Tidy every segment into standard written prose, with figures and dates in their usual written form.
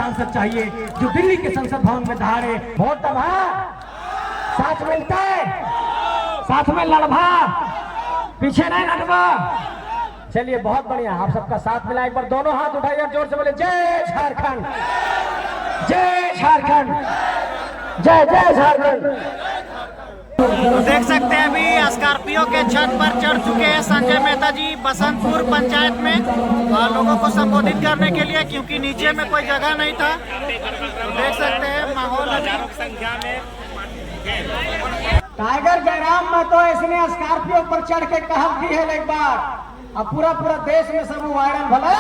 सांसद चाहिए जो दिल्ली के संसद भवन में दहाड़े वोट दबा, साथ मिलता है, साथ में लड़भा, पीछे नहीं हटवा। चलिए बहुत बढ़िया, आप सबका साथ मिला। एक बार दोनों हाथ उठाइए, जोर से बोले जय झारखंड, जय झारखंड, जय जय झारखंड। तो देख सकते हैं अभी स्कॉर्पियो के छत पर चढ़ चुके हैं संजय मेहता जी बसंतपुर पंचायत में लोगों को संबोधित करने के लिए, क्योंकि नीचे में कोई जगह नहीं था। तो देख सकते हैं माहौल हजारों की संख्या में। टाइगर जयराम में तो इसने स्कॉर्पियो पर चढ़ के कहा की है एक बार, अब पूरा देश में सब वायरल भले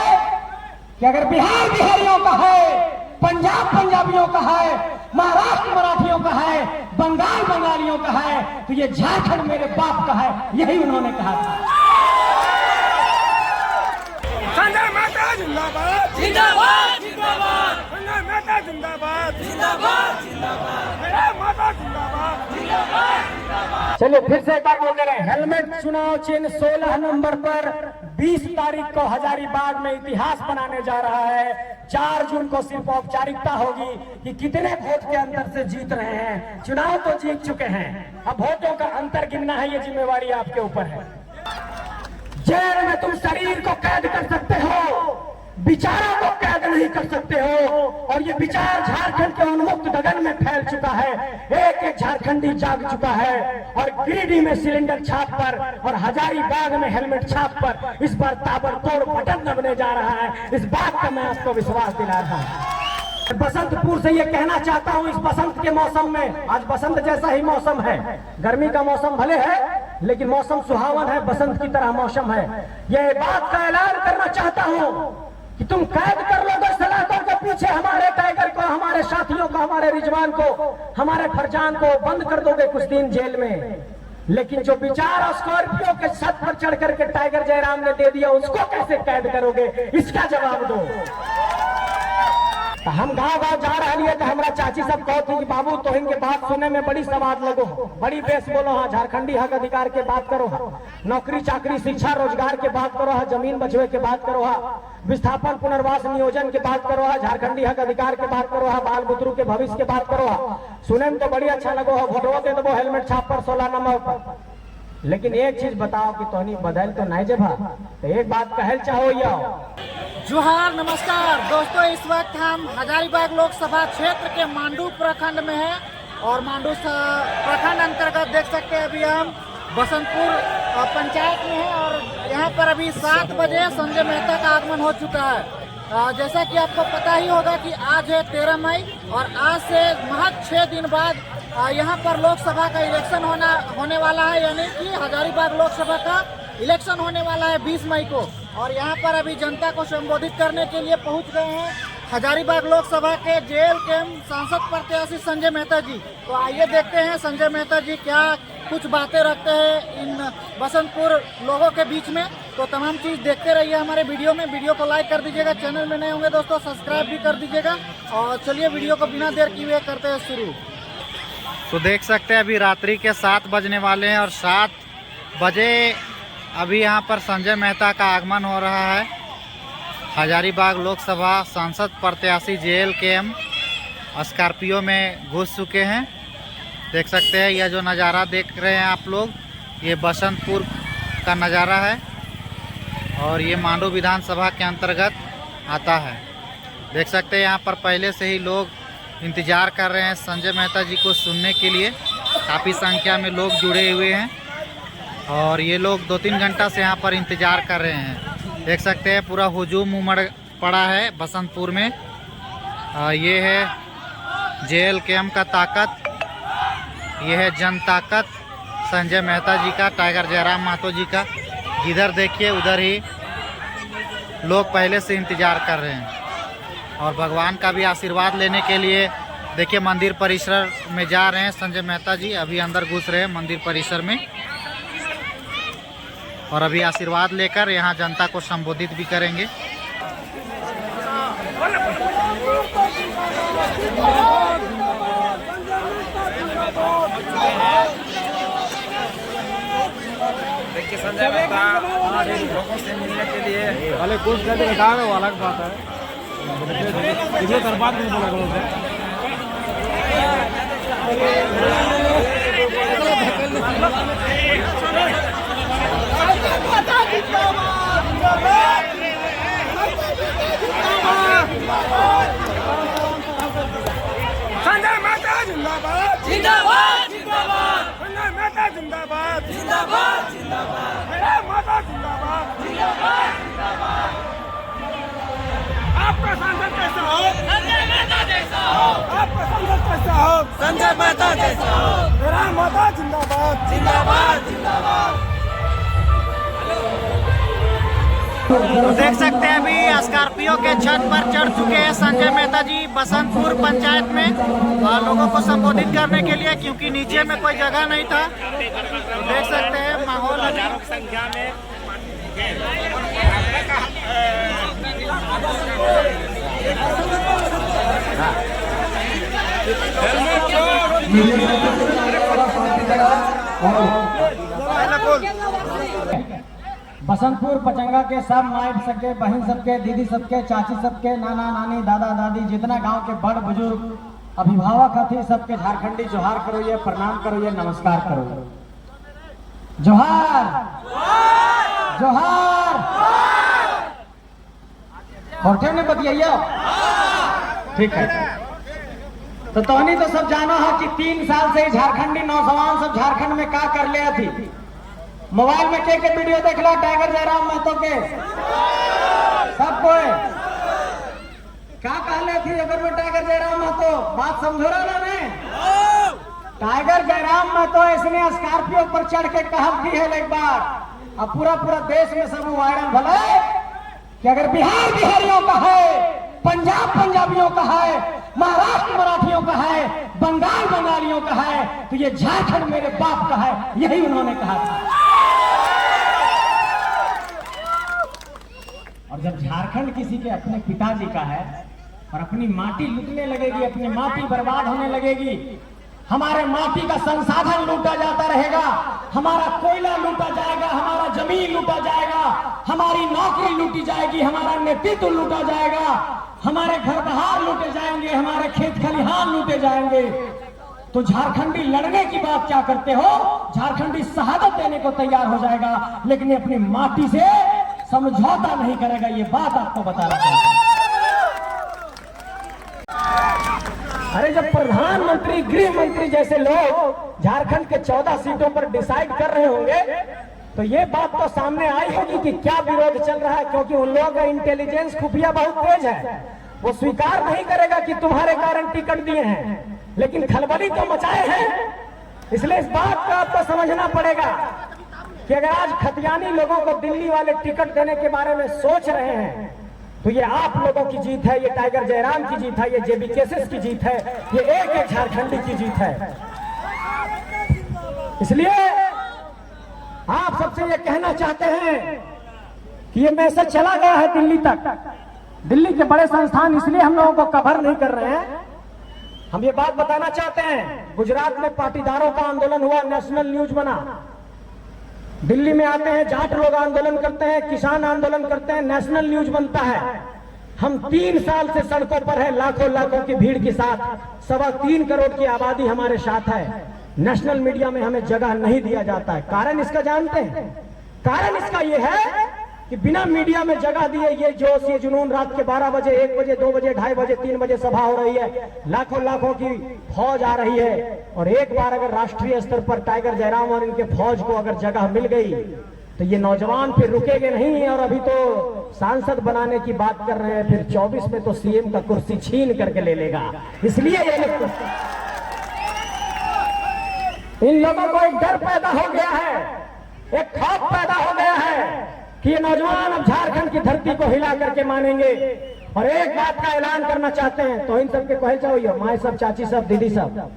कि अगर बिहार बिहारियों का है, पंजाब पंजाबियों का है, महाराष्ट्र मराठियों का है, बंगाल बंगालियों का है, तो ये झारखंड मेरे बाप का है, यही उन्होंने कहा था। संजय मेहता जिंदाबाद, जिंदाबाद, जिंदाबाद, संजय मेहता जिंदाबाद, जिंदाबाद, जिंदाबाद, मेरा माता जिंदाबाद, जिंदाबाद। चलिए फिर से एक बार बोल दे रहे हैं, हेलमेट चुनाव चिन्ह 16 नंबर पर 20 तारीख को हजारीबाग में इतिहास बनाने जा रहा है। 4 जून को सिर्फ औपचारिकता होगी कि कितने वोट के अंतर से जीत रहे हैं। चुनाव तो जीत चुके हैं, अब वोटों का अंतर गिनना है, ये जिम्मेवारी आपके ऊपर है। जेल में तुम शरीर को कैद कर सकते हो, विचारों को कैद नहीं कर सकते हो, और ये विचार झारखंड के उन्मुक्त गगन में फैल चुका है। एक एक झारखंडी जाग चुका है, और गिरिडीह में सिलेंडर छाप पर और हजारीबाग में हेलमेट छाप पर इस बार ताबड़तोड़ बटन दबने जा रहा है। इस बात का मैं आपको विश्वास दिला रहा हूँ। बसंतपुर से ये कहना चाहता हूँ, इस बसंत के मौसम में, आज बसंत जैसा ही मौसम है, गर्मी का मौसम भले है लेकिन मौसम सुहावन है, बसंत की तरह मौसम है। ये बात का ऐलान करना चाहता हूँ कि तुम कैद कर लोगे सलाखों के पीछे हमारे टाइगर को, हमारे साथियों को, हमारे रिजवान को, हमारे फरजान को बंद कर दोगे कुछ दिन जेल में, लेकिन जो विचार स्कॉर्पियो के छत पर चढ़ करके टाइगर जयराम ने दे दिया, उसको कैसे कैद करोगे? इसका जवाब दो। हम गाँव जा रहे हैं तो हमारा चाची सब कहती कि बाबू तो इनके बात सुनने में बड़ी सवाद लगो, बड़ी बेस बोलो, हाँ झारखंडी हक अधिकार के बात करो, हाँ नौकरी चाकरी शिक्षा रोजगार के बात करो, हाँ जमीन बचवे के बात करो, हाँ विस्थापन पुनर्वास नियोजन के बात करो, हाँ झारखंडी हक अधिकार के बात करो, हाँ बाल बुतरू के भविष्य के बात करो, हाँ सुने में तो बड़ी अच्छा लगो, हाँ वोटवा दे दो हेलमेट छाप पर 16 नंबर पर। लेकिन एक चीज बताओ कि तोहनी बदल तो नहीं जब, तो एक बात कहल चाहो या जोहार नमस्कार दोस्तों, इस वक्त हम हजारीबाग लोकसभा क्षेत्र के मांडू प्रखंड में हैं, और मांडू प्रखंड अंतर्गत देख सकते हैं अभी हम बसंतपुर पंचायत में हैं, और यहाँ पर अभी 7 बजे संजय मेहता का आगमन हो चुका है। जैसा कि आपको पता ही होगा कि आज है 13 मई, और आज से महज 6 दिन बाद यहाँ पर लोकसभा का इलेक्शन होने वाला है, यानी कि हजारीबाग लोकसभा का इलेक्शन होने वाला है 20 मई को। और यहाँ पर अभी जनता को संबोधित करने के लिए पहुँच गए हैं हजारीबाग लोकसभा के जेल के सांसद प्रत्याशी संजय मेहता जी। तो आइए देखते हैं संजय मेहता जी क्या कुछ बातें रखते हैं इन बसंतपुर लोगों के बीच में। तो तमाम चीज़ देखते रहिए हमारे वीडियो में। वीडियो को लाइक कर दीजिएगा, चैनल में नए होंगे दोस्तों सब्सक्राइब भी कर दीजिएगा। और चलिए वीडियो को बिना देर किए करते हैं शुरू। तो देख सकते हैं अभी रात्रि के 7 बजने वाले हैं, और 7 बजे अभी यहाँ पर संजय मेहता का आगमन हो रहा है। हजारीबाग लोकसभा सांसद प्रत्याशी जेल के स्कॉर्पियो में घुस चुके हैं। देख सकते हैं यह जो नज़ारा देख रहे हैं आप लोग, ये बसंतपुर का नज़ारा है, और ये मांडू विधानसभा के अंतर्गत आता है। देख सकते हैं यहाँ पर पहले से ही लोग इंतज़ार कर रहे हैं संजय मेहता जी को सुनने के लिए। काफ़ी संख्या में लोग जुड़े हुए हैं, और ये लोग 2-3 घंटा से यहाँ पर इंतज़ार कर रहे हैं। देख सकते हैं पूरा हुजूम उमड़ पड़ा है बसंतपुर में। ये है जेएल केएम का ताकत, ये है जन ताकत संजय मेहता जी का, टाइगर जयराम महतो जी का। जिधर देखिए उधर ही लोग पहले से इंतज़ार कर रहे हैं, और भगवान का भी आशीर्वाद लेने के लिए देखिए मंदिर परिसर में जा रहे हैं संजय मेहता जी। अभी अंदर घुस रहे हैं मंदिर परिसर में, और अभी आशीर्वाद लेकर यहाँ जनता को संबोधित भी करेंगे। देखिए संजय मेहता लोगों से मिलने के लिए भले कुछ गलती निकाल वो अलग बात है, संजय मेहता जिंदाबाद जिंदाबाद जिंदाबाद संजय मेहता जिंदाबाद जिंदाबाद जिंदाबाद मेरा माता जिंदाबाद आपका सांसद कैसा हो संजय मेहता जैसा हो आपका सांसद कैसा हो संजय मेहता जैसा हो मेरा माता जिंदाबाद जिंदाबाद जिंदाबाद। तो देख सकते हैं अभी स्कॉर्पियो के छत पर चढ़ चुके हैं संजय मेहता जी बसंतपुर पंचायत में लोगों को संबोधित करने के लिए, क्योंकि नीचे में कोई जगह नहीं था। तो देख सकते हैं माहौल हजारों की संख्या में। बसंतपुर पचंगा के सब माई सबके, बहन सबके, दीदी सबके, चाची सबके, नाना नानी, दादा दादी, जितना गांव के बड़ बुजुर्ग अभिभावक थी, सबके झारखंडी जोहार करो, ये प्रणाम करो, ये नमस्कार करो। जोहार जोहार होठे में बतिया। ठीक है, तो तोहनी तो सब जाना है कि 3 साल से झारखंडी नौजवान सब झारखंड में का कर लिया थी। मोबाइल में के वीडियो देख लो टाइगर जयराम महतो के सब कोई क्या कहले थी अगर मैं टाइगर जयराम महतो बात समझो रहा ना। टाइगर जयराम महतो इसने स्कॉर्पियो पर चढ़ के कहल की है एक बार, अब पूरा देश में सब वायरल भले कि अगर बिहार बिहारियों का है, पंजाब पंजाबियों का है, महाराष्ट्र मराठियों का है, बंगाल बंगालियों का है, तो ये झारखंड मेरे बाप का है, यही उन्होंने कहा था। और जब झारखंड किसी के अपने पिताजी का है और अपनी माटी लूटने लगेगी, अपनी माटी बर्बाद होने लगेगी, हमारे माटी का संसाधन लूटा जाता रहेगा, हमारा कोयला लूटा जाएगा, हमारा जमीन लूटा जाएगा, हमारी नौकरी लूटी जाएगी, हमारा नेतृत्व लूटा जाएगा, हमारे घर बाहर लूटे जाएंगे, हमारे खेत खलिहान लूटे जाएंगे, तो झारखंडी लड़ने की बात क्या करते हो? झारखंडी शहादत देने को तैयार हो जाएगा, लेकिन अपनी माटी से समझौता नहीं करेगा। ये बात आपको बता रहा हूं। अरे जब प्रधानमंत्री, गृह मंत्री जैसे लोग झारखंड के 14 सीटों पर डिसाइड कर रहे होंगे, तो ये बात तो सामने आई होगी कि क्या विरोध चल रहा है, क्योंकि उन लोगों का इंटेलिजेंस खुफिया बहुत तेज है। वो स्वीकार नहीं करेगा कि तुम्हारे कारण टिकट दिए हैं, लेकिन खलबली तो मचाए हैं। इसलिए इस बात का आपको समझना पड़ेगा कि अगर आज खतियानी लोगों को दिल्ली वाले टिकट देने के बारे में सोच रहे हैं, तो ये आप लोगों की जीत है, ये टाइगर जयराम की जीत है, ये जेबी केसेस की जीत है, ये एक एक झारखंडी की जीत है। इसलिए आप सबसे ये कहना चाहते हैं कि ये मैसेज चला गया है दिल्ली तक। दिल्ली के बड़े संस्थान इसलिए हम लोगों को कवर नहीं कर रहे हैं। हम ये बात बताना चाहते हैं, गुजरात में पाटीदारों का आंदोलन हुआ, नेशनल न्यूज बना। दिल्ली में आते हैं, जाट लोग आंदोलन करते हैं, किसान आंदोलन करते हैं, नेशनल न्यूज बनता है। हम 3 साल से सड़कों पर है, लाखों लाखों की भीड़ के साथ, 3.25 करोड़ की आबादी हमारे साथ है। नेशनल मीडिया में हमें जगह नहीं दिया जाता है। कारण इसका जानते हैं? कारण इसका यह है कि बिना मीडिया में जगह दिए ये जोश, ये जुनून, रात के 12 बजे, 1 बजे, 2 बजे, 2:30 बजे, 3 बजे सभा हो रही है, लाखों लाखों की फौज आ रही है, और एक बार अगर राष्ट्रीय स्तर पर टाइगर जयराम और इनके फौज को अगर जगह मिल गई तो ये नौजवान फिर रुकेंगे नहीं। और अभी तो सांसद बनाने की बात कर रहे हैं, फिर 24 में तो सीएम का कुर्सी छीन करके ले लेगा। इसलिए इन लोगों को एक डर पैदा हो गया है, एक खौफ पैदा हो गया है कि ये नौजवान अब झारखंड की धरती को हिला करके मानेंगे। और एक बात का ऐलान करना चाहते हैं, तो इन सबके कहे चाहो माए सब, चाची सब, दीदी सब,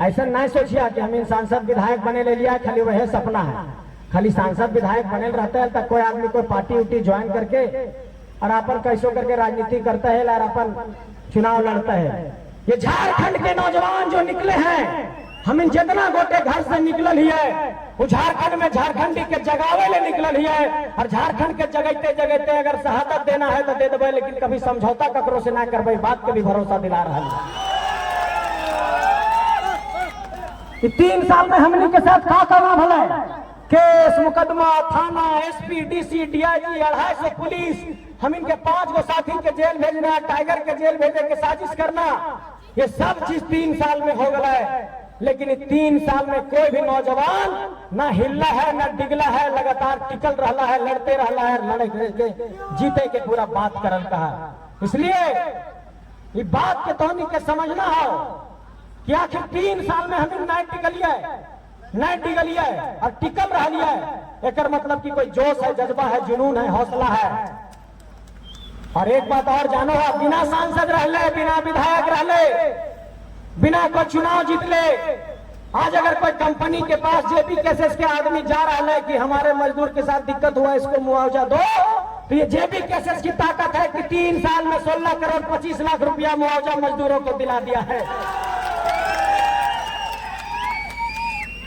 ऐसा नहीं सोचिए कि हम इन सांसद विधायक बने ले लिया, खाली वह सपना है। खाली सांसद विधायक बने रहते हैं तक कोई आदमी कोई पार्टी उटी ज्वाइन करके और अपन कैसो करके राजनीति करता है और अपन चुनाव लड़ता है। ये झारखंड के नौजवान जो निकले हैं, हम इन जितना गोटे घर से निकलल ही है वो झारखंड में झारखंडी के जगावे ले निकलल ही है। और झारखंड के जगते जगते अगर शहादत देना है तो दे देवे, लेकिन कभी समझौता ककरो से ना करबे, बात के भी भरोसा दिला रहा है। 3 साल में हमने के साथ का करना भला है? केस मुकदमा, थाना, एसपी, डीसी, डीआईजी, 250 पुलिस, हम इनके 5 गो साथी के जेल भेजना, टाइगर के जेल भेजने की साजिश करना, ये सब चीज 3 साल में हो गया है। लेकिन 3 साल में कोई भी नौजवान ना हिला है ना डिगला है, लगातार टिकल रहा है, लड़ते रहा है, लड़े के जीते के पूरा बात करल कहा। इसलिए ये बात के तोहनी के समझना हो कि आखिर 3 साल में हमें नहीं टिकलिए और टिकल रह लिया है। एक मतलब कि कोई जोश है, जज्बा है, जुनून है, हौसला है। और एक बात और जानो, बिना सांसद रहले, बिना विधायक रहले, बिना कोई चुनाव जीत ले, आज अगर कोई कंपनी के पास जेबी केसेस के आदमी जा रहा है कि हमारे मजदूर के साथ दिक्कत हुआ, इसको मुआवजा दो, तो ये जेबी केसेस की ताकत है कि 3 साल में 16 करोड़ 25 लाख रुपया मुआवजा मजदूरों को दिला दिया है।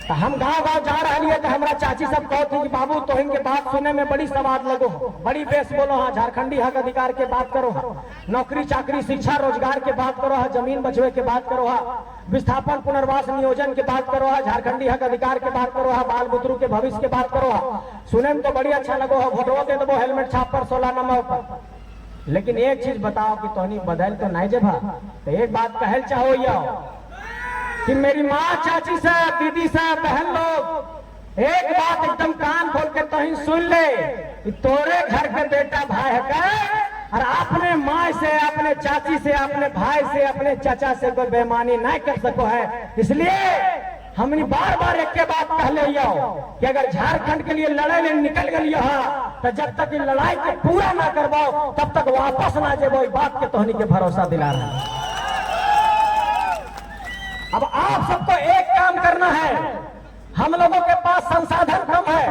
तो हम गांव जा रही है तो हमारा चाची सब कहती कि बाबू तो इनके बात सुनने में बड़ी स्वाद लगो, बड़ी बेस बोलो, हाँ झारखंडी हक अधिकार के बात करो, हाँ नौकरी चाकरी शिक्षा रोजगार के बात करो, हाँ जमीन बचवे के बात करो, हाँ विस्थापन पुनर्वास नियोजन के बात करो, हाँ झारखंडी हक अधिकार के बात करो, हाँ बाल बुतरू के भविष्य के बात करो, हाँ सुने में तो बड़ी अच्छा लगो, हाँ वोटवा दे दो हेलमेट छाप पर 16 नंबर पर। लेकिन एक चीज बताओ कि तोहनी बदल तो नहीं जब, तो एक बात कहल चाहो या कि मेरी माँ, चाची से, दीदी से, बहन लोग, एक बात एकदम कान खोल के तो ही सुन ले कि तोरे घर के बेटा भाई है का, और अपने माँ से, अपने चाची से, अपने भाई से, अपने चाचा से कोई बेईमानी नहीं कर सको है। इसलिए हमने बार बार एक के बात कह ले कि अगर झारखंड के लिए लड़ाई ले निकल गई तो जब तक लड़ाई के पूरा ना करवाओ तब तक वापस ना जेबो, इस बात के तोहनी के भरोसा दिला रहा है। अब आप सबको एक काम करना है, हम लोगों के पास संसाधन कम है।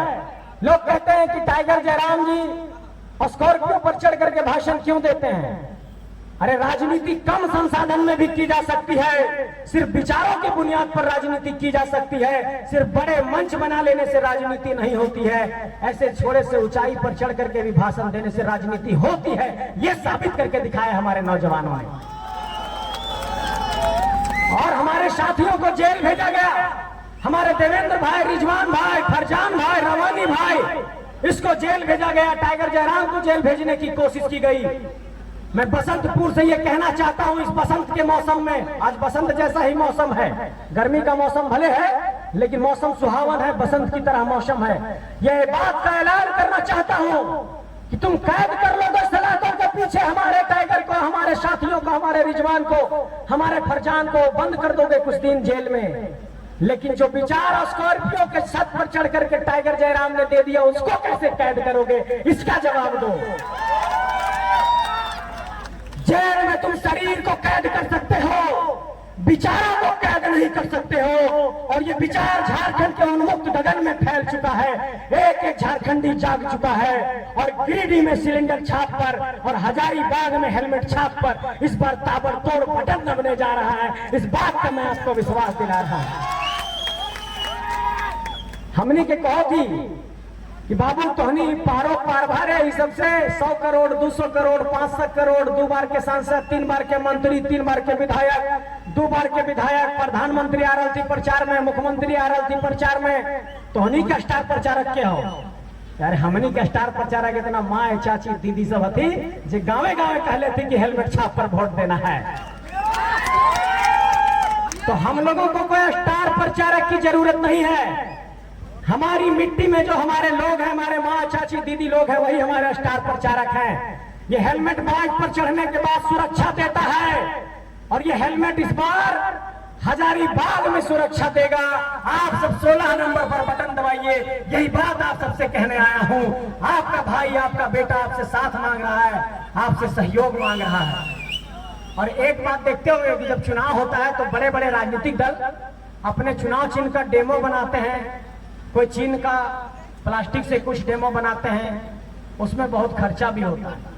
लोग कहते हैं कि टाइगर जयराम जी स्कॉर्पियो पर चढ़ करके भाषण क्यों देते हैं? अरे राजनीति कम संसाधन में भी की जा सकती है, सिर्फ विचारों की बुनियाद पर राजनीति की जा सकती है, सिर्फ बड़े मंच बना लेने से राजनीति नहीं होती है। ऐसे छोटे से ऊंचाई पर चढ़ करके भी भाषण देने से राजनीति होती है, ये साबित करके दिखाया हमारे नौजवानों ने। और हमारे साथियों को जेल भेजा गया, हमारे देवेंद्र भाई, रिजवान भाई, फरजान भाई, रवानी भाई, इसको जेल भेजा गया। टाइगर जयराम को जेल भेजने की कोशिश की गई। मैं बसंतपुर से ये कहना चाहता हूं, इस बसंत के मौसम में, आज बसंत जैसा ही मौसम है, गर्मी का मौसम भले है लेकिन मौसम सुहावन है, बसंत की तरह मौसम है। ये बात का ऐलान करना चाहता हूं कि तुम कैद कर लो 10 सलाखों के पीछे हमारे टाइगर को, हमारे साथियों को, हमारे रिजवान को, हमारे फरजान को बंद कर दोगे कुछ दिन जेल में, लेकिन जो विचार स्कॉर्पियो के छत पर चढ़ करके टाइगर जयराम ने दे दिया उसको कैसे कैद करोगे? इसका जवाब दो। जेल में तुम शरीर को कैद कर सकते हो, विचारों को कैद नहीं कर सकते हो। और ये विचार झारखंड के उन्मुक्त गगन में फैल चुका है, एक एक झारखंडी जाग चुका है। और गिरिडीह में सिलेंडर छाप पर और हजारीबाग में हेलमेट छाप पर इस बार ताबड़तोड़ बटन दबने जा रहा है। इस बात का मैं आपको विश्वास दिला रहा हूं। हमने के कहो थी कि बाबू तोहनी पारो पार भारे, इस सबसे 100 करोड़ 200 करोड़ 500 करोड़, 2 बार के सांसद, 3 बार के मंत्री, 3 बार के विधायक, 2 बार के विधायक, प्रधानमंत्री आ रही थी प्रचार में, मुख्यमंत्री आ रही थी प्रचार में, तोहनी का स्टार प्रचारक के हो यार? हमनी का स्टार प्रचारक इतना माँ, चाची, दीदी सब थी जो गाँवे गाँवे कहले थे कि हेलमेट छाप पर वोट देना है। तो हम लोगों को कोई स्टार प्रचारक की जरूरत नहीं है। हमारी मिट्टी में जो हमारे लोग हैं, हमारे माँ, चाची, दीदी लोग हैं, वही हमारे स्टार प्रचारक हैं। ये हेलमेट बाइक पर चढ़ने के बाद सुरक्षा देता है और ये हेलमेट इस बार हजारीबाग में सुरक्षा देगा। आप सब 16 नंबर पर बटन दबाइए, यही बात आप सबसे कहने आया हूं। आपका भाई, आपका बेटा आपसे साथ मांग रहा है, आपसे सहयोग मांग रहा है। और एक बात देखते हुए कि जब चुनाव होता है तो बड़े बड़े राजनीतिक दल अपने चुनाव चिन्ह का डेमो बनाते हैं। कोई चिन्ह का प्लास्टिक से कुछ डेमो बनाते हैं, उसमें बहुत खर्चा भी होता है।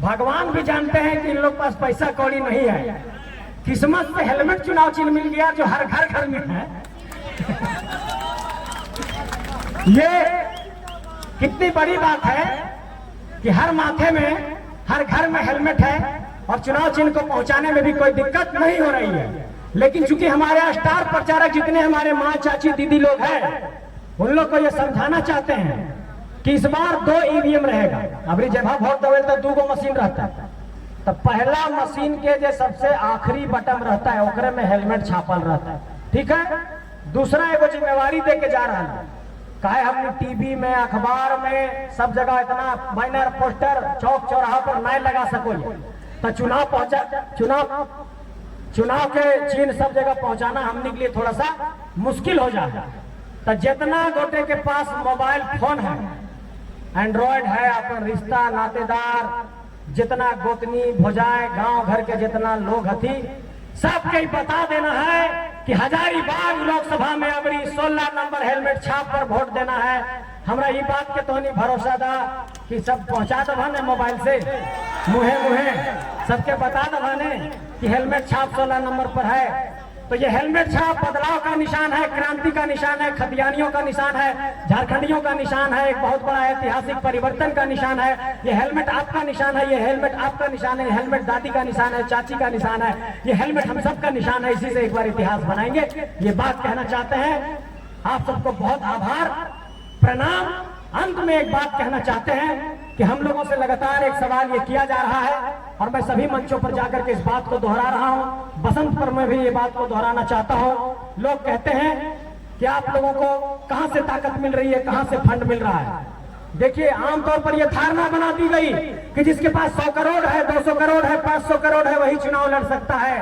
भगवान भी जानते हैं कि इन लोग पास पैसा कौड़ी नहीं है। किस्मत से हेलमेट चुनाव चिन्ह मिल गया जो हर घर घर में है, ये कितनी बड़ी बात है कि हर माथे में, हर घर में हेलमेट है और चुनाव चिन्ह को पहुंचाने में भी कोई दिक्कत नहीं हो रही है। लेकिन चूंकि हमारे स्टार प्रचारक जितने हमारे माँ, चाची, दीदी लोग हैं, उन लोग को ये समझाना चाहते हैं कि इस बार 2 ईवीएम रहेगा। अभी जब वोट देवे तो 2 मशीन रहता है, तो पहला मशीन के जो सबसे आखिरी बटन रहता है ओकरे में हेलमेट छापल रहता है, ठीक है। दूसरा एगो जिम्मेवारी दे के जा रहा है, काहे हमने टीवी में, अखबार में, सब जगह इतना बैनर, पोस्टर, चौक चौराहा पर नहीं लगा सको, तो चुनाव के चिन्ह सब जगह पहुंचाना हमने के लिए थोड़ा सा मुश्किल हो जाएगा। तो जितना गोटे के पास मोबाइल फोन है, एंड्रॉयड है, अपन रिश्ता नातेदार, जितना गोतनी भोजाए गांव घर के जितना लोग हथी, सबके बता देना है कि हजारीबाग लोकसभा में अबरी 16 नंबर हेलमेट छाप पर वोट देना है। हमरा ये बात के तो नहीं भरोसा था कि सब पहुंचा दबाने मोबाइल से मुहे मुहे सबके बता दबाने कि हेलमेट छाप 16 नंबर पर है। तो ये हेलमेट छाप बदलाव का निशान है, क्रांति का निशान है, खतियानियों का निशान है, झारखंडियों का निशान है, एक बहुत बड़ा ऐतिहासिक परिवर्तन का निशान है। ये हेलमेट आपका निशान है, ये हेलमेट आपका निशान है, ये हेलमेट दादी का निशान है, चाची का निशान है, ये हेलमेट हम सबका निशान है। इसी से एक बार इतिहास बनाएंगे। ये बात कहना चाहते हैं, आप सबको बहुत आभार, प्रणाम। अंत में एक बात कहना चाहते हैं कि हम लोगों से लगातार एक सवाल ये किया जा रहा है और मैं सभी मंचों पर जाकर के इस बात को दोहरा रहा हूँ, बसंत पर मैं भी ये बात को दोहराना चाहता हूँ। लोग कहते हैं कि आप लोगों को कहां से ताकत मिल रही है, कहां से फंड मिल रहा है। देखिए, आमतौर पर यह धारणा बना दी गई कि जिसके पास 100 करोड़ है, 200 करोड़ है, 500 करोड़ है, वही चुनाव लड़ सकता है।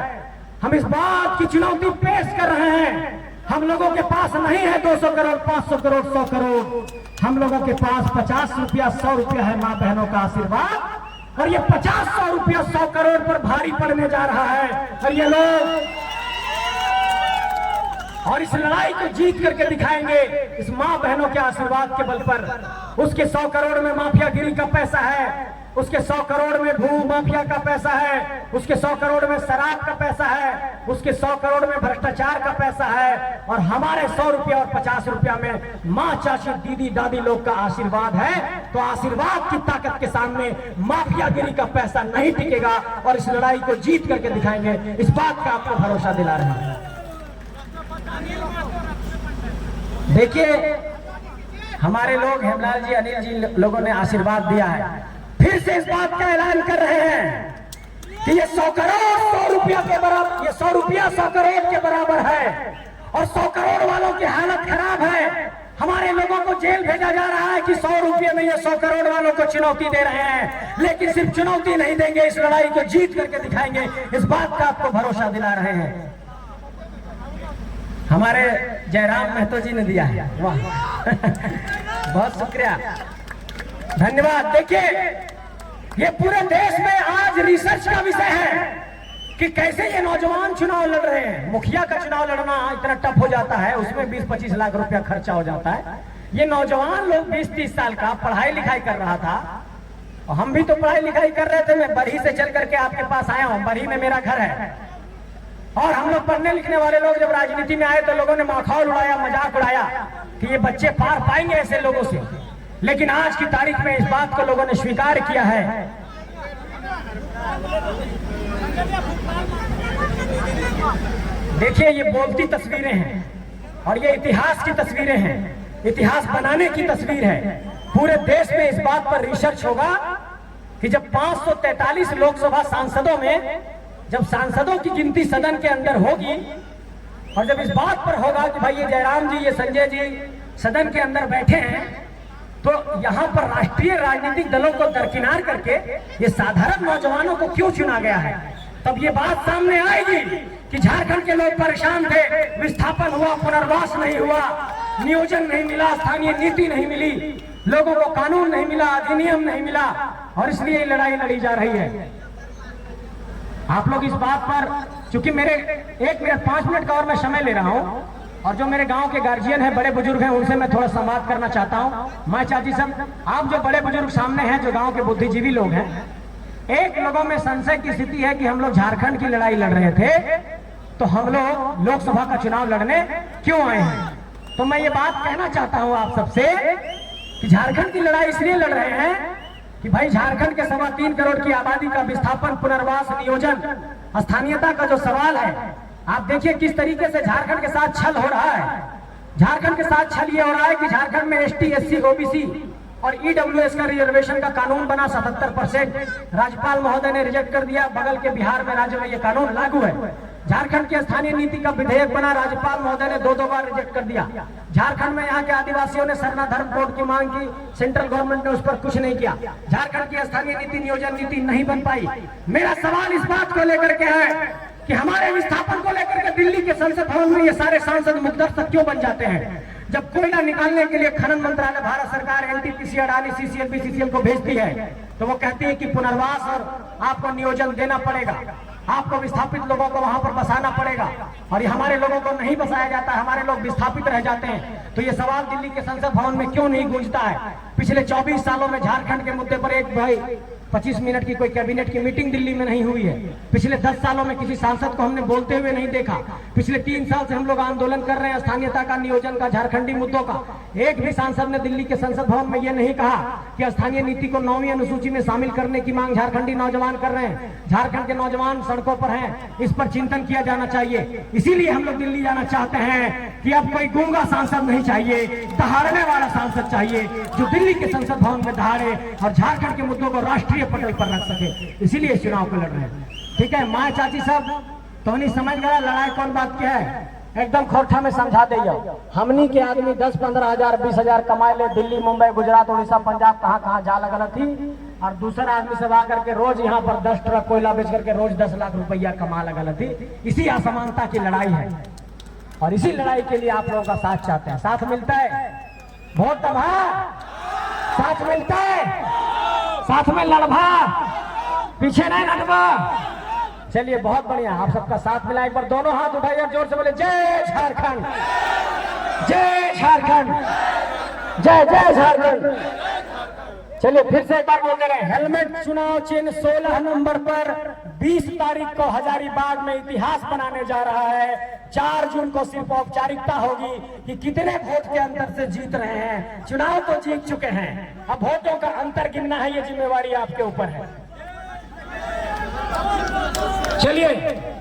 हम इस बात की चुनौती पेश कर रहे हैं, हम लोगों के पास नहीं है 200 करोड़, 500 करोड़, 100 करोड़। हम लोगों के पास 50 रुपया, 100 रुपया है माँ बहनों का आशीर्वाद, और ये 50-100 रुपया 100 करोड़ पर भारी पड़ने जा रहा है। और ये लोग और इस लड़ाई को जीत करके दिखाएंगे इस माँ बहनों के आशीर्वाद के बल पर। उसके 100 करोड़ में माफियागिरी का पैसा है, उसके 100 करोड़ में भू माफिया का पैसा है, उसके 100 करोड़ में शराब का पैसा है, उसके 100 करोड़ में भ्रष्टाचार का पैसा है, और हमारे 100 रुपया और 50 रुपया में माँ, चाची, दीदी, दादी लोग का आशीर्वाद है। तो आशीर्वाद की ताकत के सामने माफियागिरी का पैसा नहीं टिकेगा और इस लड़ाई को जीत करके दिखाएंगे, इस बात का आपको भरोसा दिला रहे हैं। देखिए, हमारे लोग हेमलाल जी, अनिल जी लोगों ने आशीर्वाद दिया है, फिर से इस बात का ऐलान कर रहे हैं कि ये 100 करोड़ 100 रुपया के बराबर, ये 100 रुपया 100 करोड़ के बराबर है, और 100 करोड़ वालों की हालत खराब है। हमारे लोगों को जेल भेजा जा रहा है कि 100 रुपये में ये 100 करोड़ वालों को चुनौती दे रहे हैं, लेकिन सिर्फ चुनौती नहीं देंगे, इस लड़ाई को जीत करके दिखाएंगे, इस बात का आपको भरोसा दिला रहे हैं। हमारे जयराम महतो जी ने दिया है, वाह बहुत शुक्रिया, धन्यवाद। देखिए, ये पूरे देश में आज रिसर्च का विषय है कि कैसे ये नौजवान चुनाव लड़ रहे हैं। मुखिया का चुनाव लड़ना इतना टफ हो जाता है, उसमें 20-25 लाख रुपया खर्चा हो जाता है। ये नौजवान लोग 20-30 साल का पढ़ाई लिखाई कर रहा था, और हम भी तो पढ़ाई लिखाई कर रहे थे। मैं बरही से चल करके आपके पास आया हूँ, बरही में मेरा घर है, और हम लोग पढ़ने लिखने वाले लोग जब राजनीति में आए तो लोगों ने माखौल उड़ाया, मजाक उड़ाया कि ये बच्चे पार पाएंगे ऐसे लोगों से। लेकिन आज की तारीख में इस बात को लोगों ने स्वीकार किया है। देखिए, ये बोलती तस्वीरें हैं और ये इतिहास की तस्वीरें हैं, इतिहास बनाने की तस्वीर है। पूरे देश में इस बात पर रिसर्च होगा कि जब 543 लोकसभा सांसदों में जब सांसदों की गिनती सदन के अंदर होगी, और जब इस बात पर होगा कि भाई ये जयराम जी, ये संजय जी सदन के अंदर बैठे हैं, तो यहाँ पर राष्ट्रीय राजनीतिक दलों को दरकिनार करके ये साधारण नौजवानों को क्यों चुना गया है, तब ये बात सामने आएगी कि झारखंड के लोग परेशान थे, विस्थापन हुआ, पुनर्वास नहीं हुआ, नियोजन नहीं मिला, स्थानीय नीति नहीं मिली, लोगों को कानून नहीं मिला, अधिनियम नहीं मिला, और इसलिए ये लड़ाई लड़ी जा रही है। आप लोग इस बात पर, चूंकि मेरे 1 मिनट 5 मिनट का और मैं समय ले रहा हूं, और जो मेरे गांव के गार्जियन हैं, बड़े बुजुर्ग हैं, उनसे मैं थोड़ा संवाद करना चाहता हूं। माँ, चाची सब, आप जो बड़े बुजुर्ग सामने हैं, जो गांव के बुद्धिजीवी लोग हैं, एक लोगों में संशय की स्थिति है कि हम लोग झारखंड की लड़ाई लड़ रहे थे, तो हम लोग लोकसभा का चुनाव लड़ने क्यों आए हैं। तो मैं ये बात कहना चाहता हूं आप सबसे कि झारखंड की लड़ाई इसलिए लड़ रहे हैं कि भाई झारखंड के 3.25 करोड़ की आबादी का विस्थापन, पुनर्वास, नियोजन, स्थानीयता का जो सवाल है, आप देखिए किस तरीके से झारखंड के साथ छल हो रहा है। झारखंड के साथ छल ये हो रहा है कि झारखंड में ST, SC, OBC और EWS का रिजर्वेशन का कानून बना 77%, राज्यपाल महोदय ने रिजेक्ट कर दिया। बगल के बिहार में राज्य में ये कानून लागू है। झारखंड की स्थानीय नीति का विधेयक बना, राज्यपाल महोदय ने 2 बार रिजेक्ट कर दिया। झारखंड में यहाँ के आदिवासियों ने सरना धर्म कोड की मांग की, सेंट्रल गवर्नमेंट ने उस पर कुछ नहीं किया। झारखंड की स्थानीय नीति, नियोजन नीति नहीं बन पाई। मेरा सवाल इस बात को लेकर के है कि हमारे विस्थापन को लेकर के दिल्ली के संसद भवन में ये सारे सांसद मुकदर्शक क्यों बन जाते हैं। जब कोयला निकालने के लिए खनन मंत्रालय भारत सरकार NTPC, अडानी, CCL, BCCL को भेजती है तो वो कहती है कि पुनर्वास और आपको नियोजन देना पड़ेगा, आपको विस्थापित लोगों को वहां पर बसाना पड़ेगा, और ये हमारे लोगों को नहीं बसाया जाता, हमारे लोग विस्थापित रह जाते हैं। तो ये सवाल दिल्ली के संसद भवन में क्यों नहीं गूंजता है। पिछले 24 सालों में झारखंड के मुद्दे पर एक भाई 25 मिनट की कोई कैबिनेट की मीटिंग दिल्ली में नहीं हुई है। पिछले 10 सालों में किसी सांसद को हमने बोलते हुए नहीं देखा। पिछले 3 साल से हम लोग आंदोलन कर रहे हैं स्थानीयता का, नियोजन का, झारखंडी मुद्दों का। एक भी सांसद ने दिल्ली के संसद भवन में यह नहीं कहा कि स्थानीय नीति को 9वीं अनुसूची में शामिल करने की मांग झारखंडी नौजवान कर रहे हैं। झारखंड के नौजवान सड़कों पर हैं, इस पर चिंतन किया जाना चाहिए। इसीलिए हम लोग दिल्ली जाना चाहते हैं कि अब कोई गूंगा सांसद नहीं चाहिए, दहाड़ने वाला सांसद चाहिए जो दिल्ली के संसद भवन में दहाड़े और झारखंड के मुद्दों को राष्ट्रीय पटल पर रख सके। इसीलिए चुनाव को लड़ रहे हैं। ठीक है माँ चाची सब तो नहीं समझ गया लड़ाई कौन बात क्या है। एकदम खोरठा में समझा दे। हमनी के आदमी 10-15 हजार 20 हजार कमाए ले, दिल्ली, मुंबई, गुजरात, उड़ीसा, पंजाब कहाँ जा लगल थी, और दूसरा आदमी सब आकर के रोज यहाँ पर 10 ट्रक कोयला बेच करके रोज 10 लाख रुपया कमा लगल थी। इसी असमानता की लड़ाई है और इसी लड़ाई के लिए आप लोगों का साथ चाहते हैं। साथ मिलता है, वोट दबा, साथ मिलता है, साथ में लड़भा, पीछे नहीं हटवा। चलिए बहुत बढ़िया, आप सबका साथ मिला। एक बार दोनों हाथ उठाइए, जोर से बोले जय झारखंड, जय झारखंड, जय जय झारखंड। चलिए फिर से एक बार बोल दे रहे हैं, हेलमेट चुनाव चिन्ह 16 नंबर पर 20 तारीख को हजारीबाग में इतिहास बनाने जा रहा है। 4 जून को सिर्फ औपचारिकता होगी कि कितने वोट के अंतर से जीत रहे हैं। चुनाव तो जीत चुके हैं, अब वोटों का अंतर गिनना है, ये जिम्मेवारी आपके ऊपर है। चलिए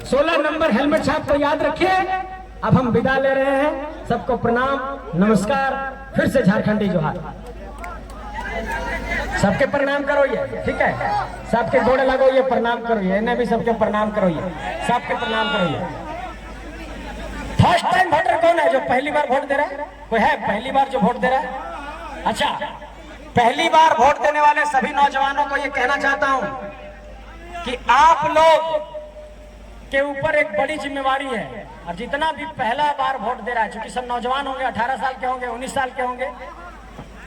16 नंबर हेलमेट साहब को याद रखिए। अब हम विदा ले रहे हैं, सबको प्रणाम, नमस्कार, फिर से झारखंडी जोहार। सबके प्रणाम करो ये, ठीक है, सबके गोड़ लगो ये, प्रणाम करो ये, इन्हें भी सबके प्रणाम करो ये, सबके प्रणाम करो ये। फर्स्ट टाइम वोटर कौन है जो पहली बार वोट दे रहा है? कोई है पहली बार जो वोट दे रहा है? अच्छा, पहली बार वोट देने वाले सभी नौजवानों को ये कहना चाहता हूं कि आप लोग के ऊपर एक बड़ी जिम्मेवारी है। और जितना भी पहला बार वोट दे रहा है, क्योंकि सब नौजवान होंगे, 18 साल के होंगे, 19 साल के होंगे,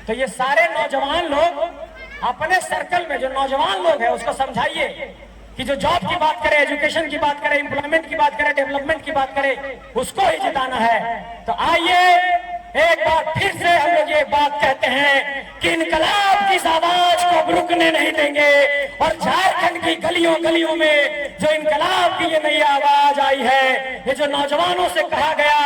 तो ये सारे नौजवान लोग अपने सर्कल में जो नौजवान लोग हैं उसको समझाइए कि जो जॉब की बात करे, एजुकेशन की बात करे, एम्प्लॉयमेंट की बात करे, डेवलपमेंट की बात करे, उसको ही जिताना है। तो आइए एक बार फिर से हम लोग ये बात कहते हैं कि इनकलाब की आवाज को रुकने नहीं देंगे। और झारखंड की गलियों गलियों में जो इनकलाब की ये नई आवाज आई है, ये जो नौजवानों से कहा गया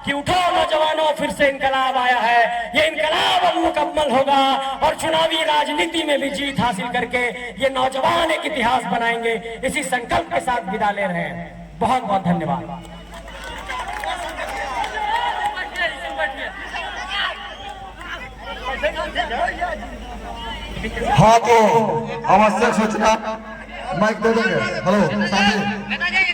कि उठो नौजवानों, फिर से इनकलाब आया है, ये इनकलाब अब मुकम्मल होगा और चुनावी राजनीति में भी जीत हासिल करके ये नौजवान एक इतिहास बनाएंगे। इसी संकल्प के साथ विदा ले रहे हैं। बहुत बहुत धन्यवाद। हाँ तो आवश्यक सूचना माइक दे देंगे। हेलो साथी